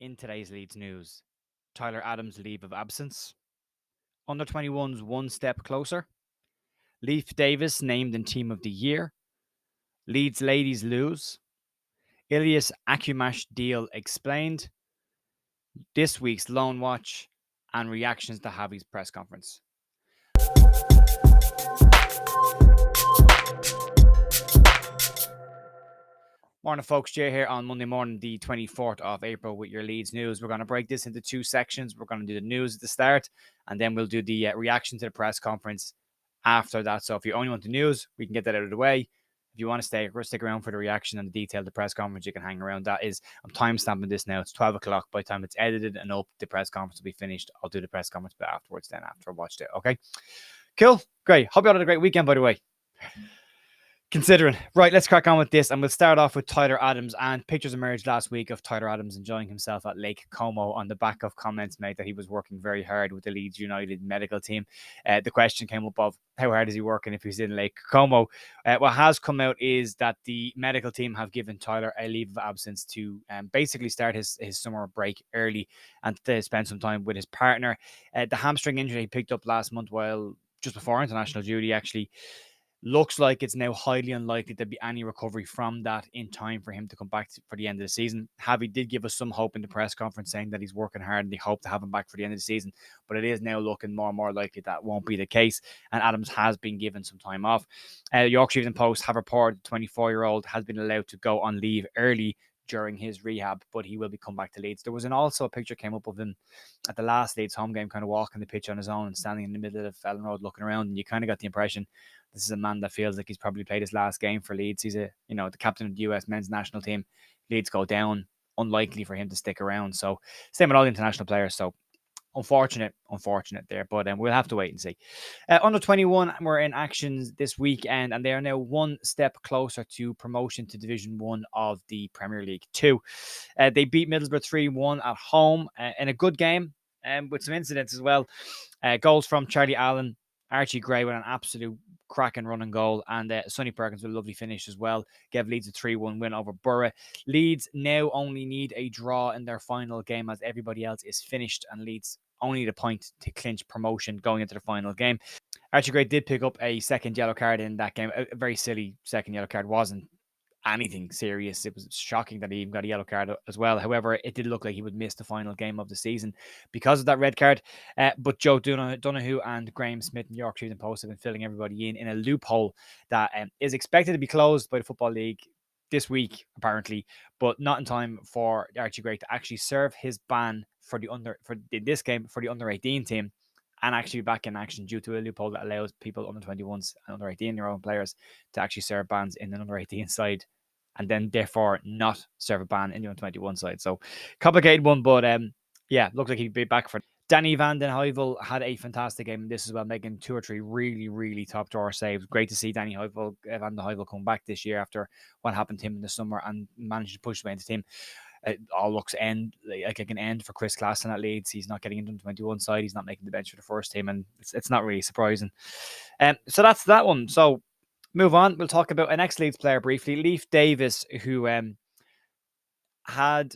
In today's Leeds news, Tyler Adams' leave of absence, under 21s one step closer, Leif Davis named in Team of the Year, Leeds ladies lose, Ilias Akhomach deal explained, this week's Loan Watch, and reactions to Javi's press conference. Morning, folks. Jay here on Monday morning, the 24th of April, with your Leeds news. We're going to break this into two sections. We're going to do the news at the start, and then we'll do the reaction to the press conference after that. So if you only want the news, we can get that out of the way. If you want to stick around for the reaction and the detail of the press conference, you can hang around. I'm time stamping this now. It's 12 o'clock. By the time it's edited and up, the press conference will be finished. I'll do the press conference bit afterwards then, after I watched it. Okay? Cool. Great. Hope you all had a great weekend, by the way. Considering. Right, let's crack on with this. And we'll start off with Tyler Adams. And pictures emerged last week of Tyler Adams enjoying himself at Lake Como on the back of comments made that he was working very hard with the Leeds United medical team. The question came up of how hard is he working if he's in Lake Como? What has come out is that the medical team have given Tyler a leave of absence to basically start his summer break early and to spend some time with his partner. The hamstring injury he picked up last month while just before international duty actually looks like it's now highly unlikely there'll be any recovery from that in time for him to come back for the end of the season. Javi did give us some hope in the press conference saying that he's working hard and they hope to have him back for the end of the season, but it is now looking more and more likely that won't be the case, and Adams has been given some time off. Yorkshire Evening Post have reported the 24-year-old has been allowed to go on leave early during his rehab, but he will be come back to Leeds. There was also a picture came up of him at the last Leeds home game, kind of walking the pitch on his own and standing in the middle of Ellen Road looking around, and you kind of got the impression this is a man that feels like he's probably played his last game for Leeds. He's the captain of the US men's national team. Leeds go down, unlikely for him to stick around. So same with all the international players. So unfortunate there, but we'll have to wait and see. Under 21 were in actions this weekend, and they are now one step closer to promotion to Division 1 of the Premier League 2. They beat Middlesbrough 3-1 at home in a good game, with some incidents as well. Goals from Charlie Allen, Archie Gray with an absolute cracking running goal, and Sonny Perkins with a lovely finish as well. Gave Leeds a 3-1 win over Borough. Leeds now only need a draw in their final game as everybody else is finished, and Leeds only need a point to clinch promotion going into the final game. Archie Gray did pick up a second yellow card in that game. A very silly second yellow card. Wasn't anything serious. It was shocking that he even got a yellow card as well. However, it did look like he would miss the final game of the season because of that red card. But Joe Donoghue and Graham Smith and Yorkshire Evening Post have been filling everybody in a loophole that is expected to be closed by the Football League this week, apparently, but not in time for Archie Gray to actually serve his ban for this game for the under 18 team and actually be back in action due to a loophole that allows people under 21s and under 18-year-old players to actually serve bans in an under 18 side and then therefore not serve a ban in the under 21 side. So complicated one, but looks like he'd be back for. Danny Van den Heuvel had a fantastic game in this as well, making 2 or 3 really, really top drawer saves. Great to see Danny Van den Heuvel come back this year after what happened to him in the summer and managed to push his way into the team. It all looks like an end for Chris Klassen at Leeds. He's not getting into the 21 side. He's not making the bench for the first team, and it's not really surprising. So that's that one. So move on. We'll talk about an ex-Leeds player briefly, Leif Davis, who had,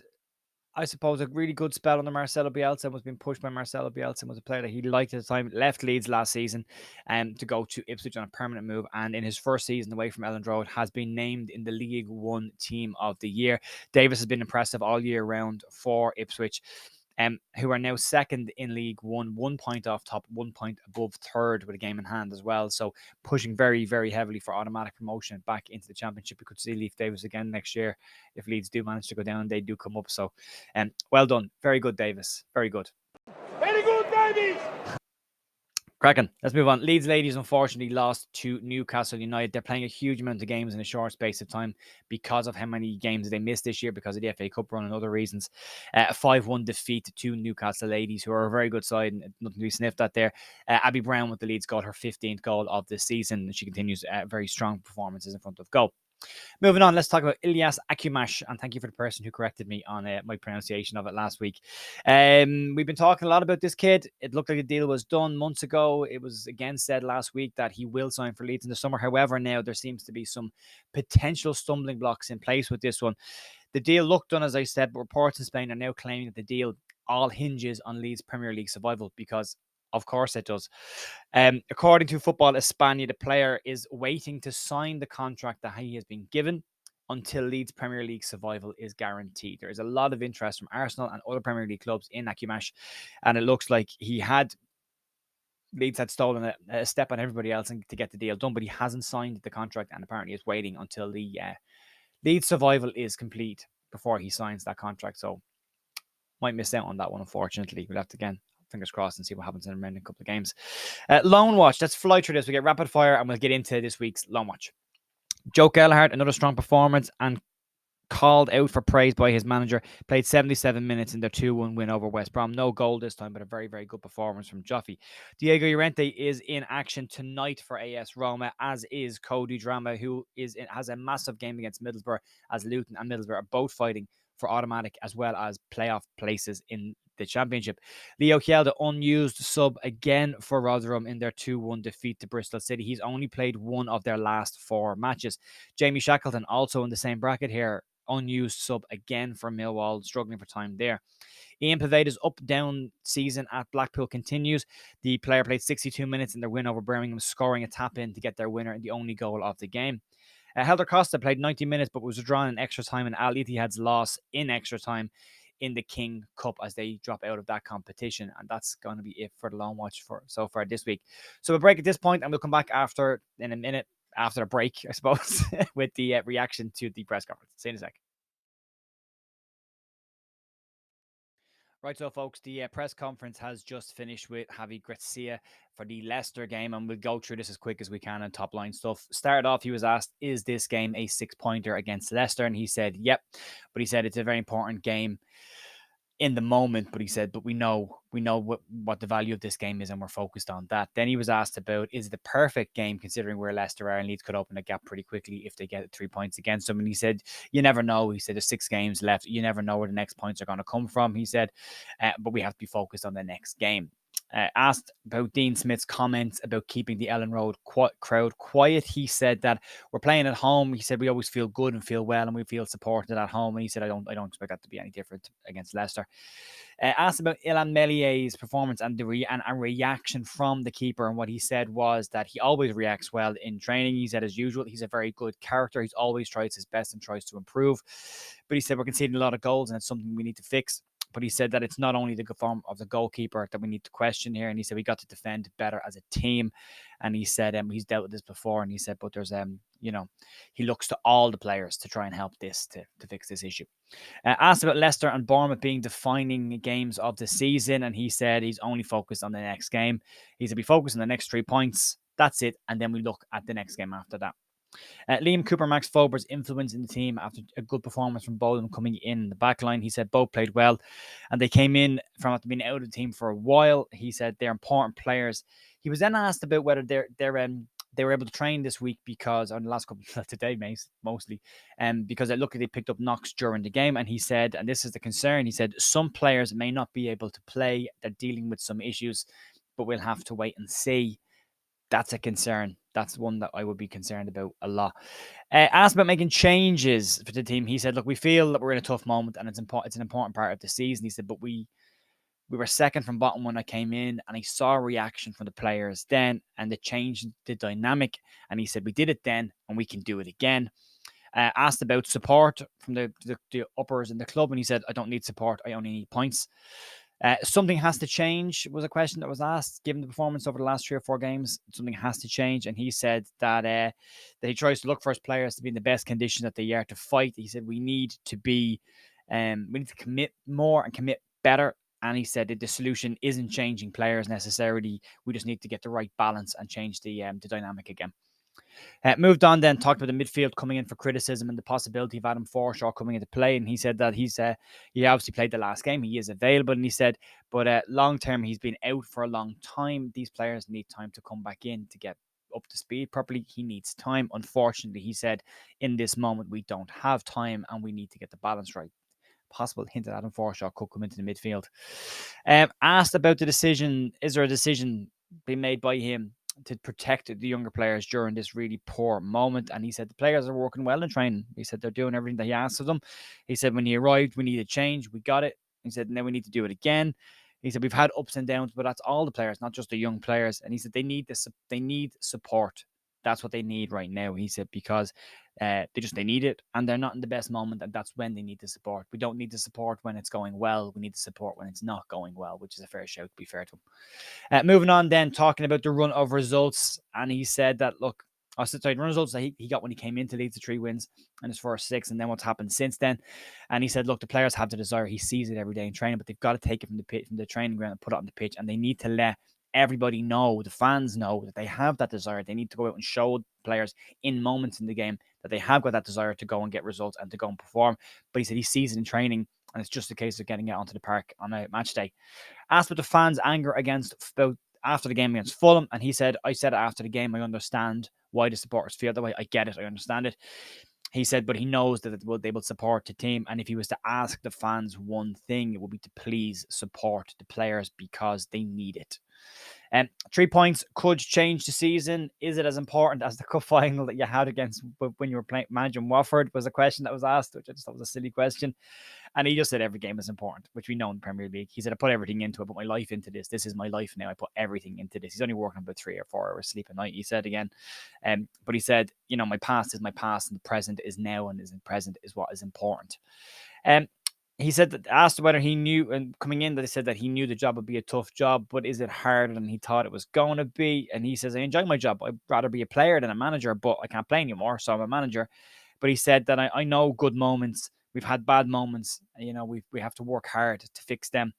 I suppose, a really good spell under Marcelo Bielsa, was being pushed by Marcelo Bielsa, was a player that he liked at the time, left Leeds last season to go to Ipswich on a permanent move, and in his first season away from Elland Road has been named in the League One Team of the Year. Davis has been impressive all year round for Ipswich, who are now second in League One, 1 point off top, 1 point above third with a game in hand as well. So pushing very, very heavily for automatic promotion back into the Championship. We could see Leif Davis again next year. If Leeds do manage to go down, they do come up. So well done. Very good, Davis. Very good. Very good, Davis! Cracking. Let's move on. Leeds ladies unfortunately lost to Newcastle United. They're playing a huge amount of games in a short space of time because of how many games they missed this year because of the FA Cup run and other reasons. A 5-1 defeat to Newcastle ladies, who are a very good side and nothing to be sniffed at there. Abby Brown with the Leeds got her 15th goal of the season. She continues very strong performances in front of goal. Moving on, let's talk about Ilias Akhomach, and thank you for the person who corrected me on my pronunciation of it last week. We've been talking a lot about this kid. It looked like the deal was done months ago. It was again said last week that he will sign for Leeds in the summer. However, now there seems to be some potential stumbling blocks in place with this one. The deal looked done, as I said, but reports in Spain are now claiming that the deal all hinges on Leeds Premier League survival because, of course, it does. According to Football España, the player is waiting to sign the contract that he has been given until Leeds Premier League survival is guaranteed. There is a lot of interest from Arsenal and other Premier League clubs in Akhomach, and it looks like Leeds had stolen a step on everybody else to get the deal done, but he hasn't signed the contract and apparently is waiting until the Leeds survival is complete before he signs that contract. So might miss out on that one, unfortunately. We'll have to, again, fingers crossed and see what happens in a couple of games. Loan watch. Let's fly through this. We get rapid fire and we'll get into this week's loan watch. Joe Gelhardt, another strong performance and called out for praise by his manager. Played 77 minutes in their 2-1 win over West Brom. No goal this time, but a very, very good performance from Javi. Diego Llorente is in action tonight for AS Roma, as is Cody Drama, who has a massive game against Middlesbrough, as Luton and Middlesbrough are both fighting for automatic as well as playoff places in the championship. Leo Kjell, the unused sub again for Rotherham in their 2-1 defeat to Bristol City. He's only played one of their last 4 matches. Jamie Shackleton, also in the same bracket here, unused sub again for Millwall, struggling for time there. Ian Paveda's up-down season at Blackpool continues. The player played 62 minutes in their win over Birmingham, scoring a tap-in to get their winner and the only goal of the game. Helder Costa played 90 minutes but was withdrawn in extra time, and Al Ittihad's loss in extra time in the King Cup as they drop out of that competition. And that's going to be it for the loan watch for so far this week. So we'll break at this point and we'll come back in a minute after a break, I suppose, with the reaction to the press conference. See you in a sec. Right, so folks, the press conference has just finished with Javi Gracia for the Leicester game, and we'll go through this as quick as we can on top line stuff. Started off, he was asked, is this game a 6-pointer against Leicester? And he said, yep. But he said it's a very important game in the moment, but he said, but we know what the value of this game is and we're focused on that. Then he was asked about, is it the perfect game considering where Leicester are, and Leeds could open a gap pretty quickly if they get 3 points against them. And he said, you never know. He said, there's 6 games left. You never know where the next points are going to come from. He said, but we have to be focused on the next game. Asked about Dean Smith's comments about keeping the Ellen Road crowd quiet, he said that we're playing at home. He said we always feel good and feel well, and we feel supported at home. And he said I don't expect that to be any different against Leicester. Asked about Ilan Mellier's performance and the reaction from the keeper, and what he said was that he always reacts well in training. He said, as usual, he's a very good character. He's always tries his best and tries to improve. But he said we're conceding a lot of goals, and it's something we need to fix. But he said that it's not only the form of the goalkeeper that we need to question here. And he said we got to defend better as a team. And he said he's dealt with this before. And he said, but there's he looks to all the players to try and help this to fix this issue. Asked about Leicester and Bournemouth being defining games of the season, and he said he's only focused on the next game. He said we focus on the next 3 points. That's it. And then we look at the next game after that. Liam Cooper, Max Fober's influence in the team after a good performance from both of them coming in the back line. He said both played well and they came in from after being out of the team for a while. He said they're important players. He was then asked about whether they were able to train this week because on the last couple of today, mostly, because it looked like they picked up knocks during the game. And he said, and this is the concern, he said some players may not be able to play. They're dealing with some issues, but we'll have to wait and see. That's a concern. That's one that I would be concerned about a lot. Asked about making changes for the team. He said, look, we feel that we're in a tough moment and it's an important part of the season. He said, but we were second from bottom when I came in, and he saw a reaction from the players then and it changed the dynamic. And he said, we did it then and we can do it again. Asked about support from the uppers in the club, and he said, I don't need support. I only need points. Something has to change was a question that was asked. Given the performance over the last 3 or 4 games, something has to change. And he said that he tries to look for his players to be in the best condition that they are to fight. He said we need to commit more and commit better. And he said that the solution isn't changing players necessarily. We just need to get the right balance and change the dynamic again. Moved on then, talked about the midfield coming in for criticism and the possibility of Adam Forshaw coming into play. And he said that he obviously played the last game. He is available. And he said, but long term, he's been out for a long time. These players need time to come back in to get up to speed properly. He needs time. Unfortunately, he said, in this moment, we don't have time and we need to get the balance right. Possible hint that Adam Forshaw could come into the midfield. Asked about the decision, is there a decision being made by him protect the younger players during this really poor moment. And he said the players are working well in training. He said they're doing everything that he asked of them. He said when he arrived, we needed change. We got it. He said, and then we need to do it again. He said we've had ups and downs, but that's all the players, not just the young players. And he said they need this. They need support. That's what they need right now. He said because they need it, and they're not in the best moment, and that's when they need the support. We don't need the support when it's going well. We need the support when it's not going well, which is a fair shout. To be fair to him. Moving on, then talking about the run of results, and he said that look, the run results that he got when he came into Leeds, the 3 wins in his first 6, and then what's happened since then. And he said, look, the players have the desire. He sees it every day in training, but they've got to take it from the training ground and put it on the pitch, and they need to let everybody know, the fans know that they have that desire. They need to go out and show players in moments in the game that they have got that desire to go and get results and to go and perform. But he said he sees it in training, and it's just a case of getting it onto the park on a match day. Asked about the fans' anger after the game against Fulham, and he said, I said after the game, I understand why the supporters feel that way. I get it. I understand it. He said, but he knows that they will support the team. And if he was to ask the fans one thing, it would be to please support the players because they need it. 3 points could change the season. Is it as important as the cup final that you had against when you were managing Watford? Was a question that was asked, which I just thought was a silly question. And he just said every game is important, which we know in the Premier League. He said, I put everything into it. I put my life into this. This is my life now. I put everything into this. He's only working about 3 or 4 hours sleep a night, he said again. But he said, my past is my past and the present is now, and the present is what is important. He said that asked whether he knew, and coming in, that he said that he knew the job would be a tough job, but is it harder than he thought it was going to be? And he says, I enjoy my job. I'd rather be a player than a manager, but I can't play anymore, so I'm a manager. But he said that I know good moments. We've had bad moments. We have to work hard to fix them.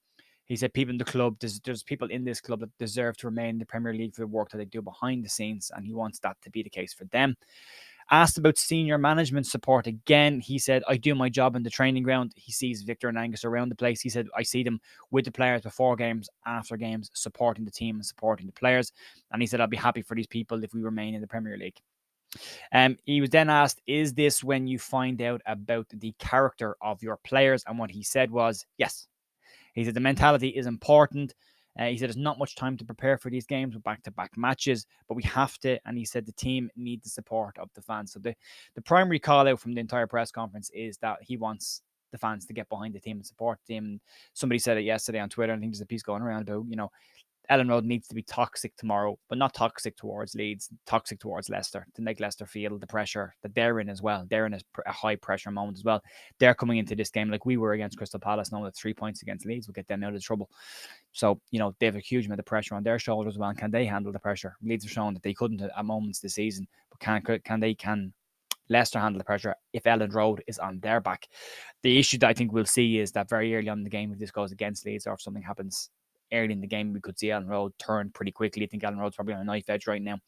He said people in the club, there's people in this club that deserve to remain in the Premier League for the work that they do behind the scenes, and he wants that to be the case for them. Asked about senior management support again, he said, I do my job in the training ground. He sees Victor and Angus around the place. He said, I see them with the players before games, after games, supporting the team and supporting the players. And he said, I'll be happy for these people if we remain in the Premier League. He was then asked, is this when you find out about the character of your players? And what he said was, yes. He said the mentality is important. He said there's not much time to prepare for these games with back-to-back matches, but we have to. And he said the team need the support of the fans. So the primary call out from the entire press conference is that he wants the fans to get behind the team and support the team. Somebody said it yesterday on Twitter. I think there's a piece going around about, Ellen Road needs to be toxic tomorrow, but not toxic towards Leeds, toxic towards Leicester, to make Leicester feel the pressure that they're in as well. They're in a high pressure moment as well. They're coming into this game like we were against Crystal Palace, knowing that 3 points against Leeds will get them out of trouble. So, they have a huge amount of pressure on their shoulders as well. And can they handle the pressure? Leeds have shown that they couldn't at moments this season, but can Leicester handle the pressure if Ellen Road is on their back? The issue that I think we'll see is that very early on in the game, if this goes against Leeds or if something happens early in the game, we could see Ellen Road turn pretty quickly. I think Ellen Road's probably on a knife edge right now.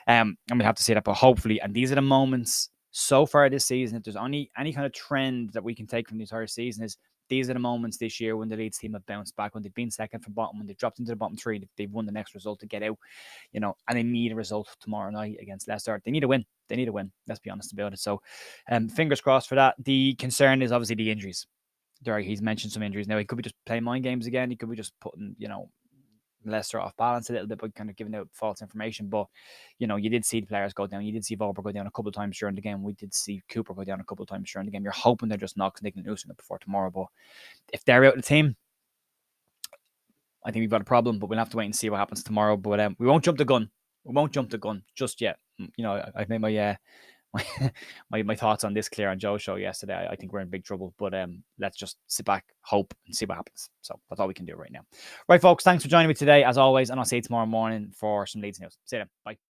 And we have to see that, but hopefully, and these are the moments so far this season, if there's any kind of trend that we can take from the entire season, is these are the moments this year when the Leeds team have bounced back, when they've been second from bottom, when they've dropped into the bottom 3, they've won the next result to get out, and they need a result tomorrow night against Leicester. They need a win. Let's be honest about it. So fingers crossed for that. The concern is obviously the injuries. He's mentioned some injuries. Now, he could be just playing mind games again. He could be just putting, Leicester off balance a little bit by kind of giving out false information. But, you did see the players go down. You did see Volper go down a couple of times during the game. We did see Cooper go down a couple of times during the game. You're hoping they're just not Nick and Newsom before tomorrow. But if they're out of the team, I think we've got a problem. But we'll have to wait and see what happens tomorrow. But we won't jump the gun. We won't jump the gun just yet. I've made my thoughts on this clear on Joe's show yesterday. I think we're in big trouble, but let's just sit back, hope, and see what happens. So that's all we can do right now. Right, folks, thanks for joining me today, as always, and I'll see you tomorrow morning for some Leeds news. See you then. Bye.